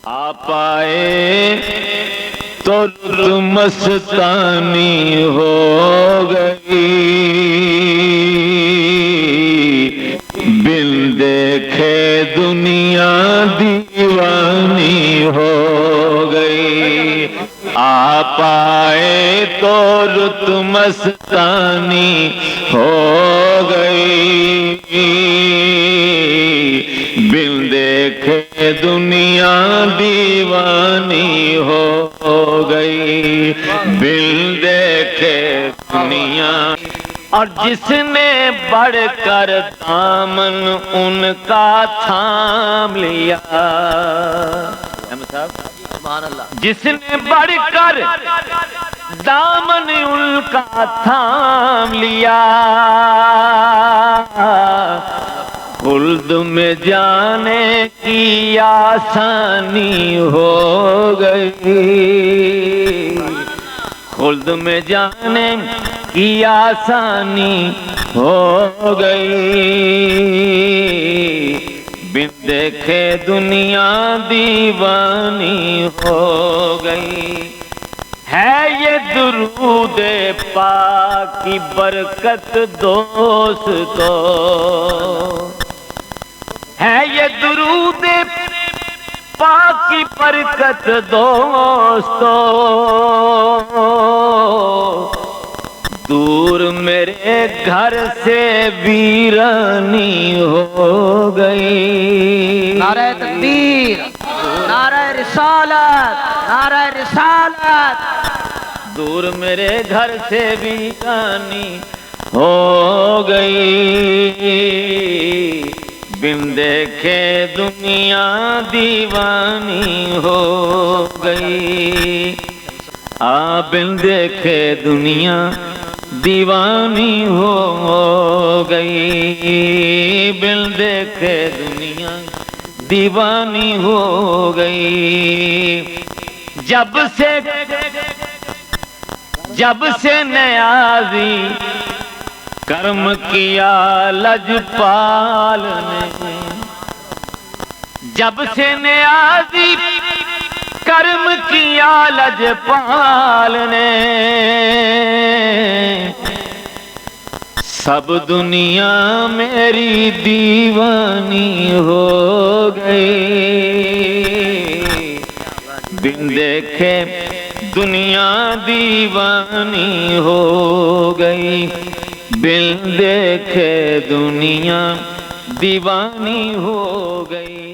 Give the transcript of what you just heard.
آپ آئے تو تم مستانی ہو گئی، بن دیکھے دنیا دیوانی ہو گئی۔ آپ آئے تو رت مستانی ہو گئی، بن دیکھے دنیا دیوانی ہو گئی، بن دیکھے دنیا۔ اور جس نے بڑھ کر دامن ان کا تھام لیا، سبحان اللہ، جس نے بڑھ کر دامن ان کا تھام لیا، خلد میں جانے کی آسانی ہو گئی، خلد میں جانے کی آسانی ہو گئی، بن دیکھے دنیا دیوانی ہو گئی۔ ہے یہ درود پاک کی برکت دوستو، ہے یہ درود پاک کی برکت دوستو، دور میرے گھر سے ویرانی ہو گئی۔ نعرہ تکبیر، نعرہ رسالت، نعرہ رسالت۔ دور میرے گھر سے ویرانی ہو گئی، بن دیکھے دنیا دیوانی ہو گئی، بن دیکھے دنیا دیوانی ہو گئی، بن دیکھے دنیا دیوانی ہو گئی۔ جب سے نیازی کرم کیا لجپال نے، جب سے نیازی کرم کیا لجپال نے، سب دنیا میری دیوانی ہو گئی، بن دیکھے دنیا دیوانی ہو گئی، بن دیکھے دنیا دیوانی ہو گئی۔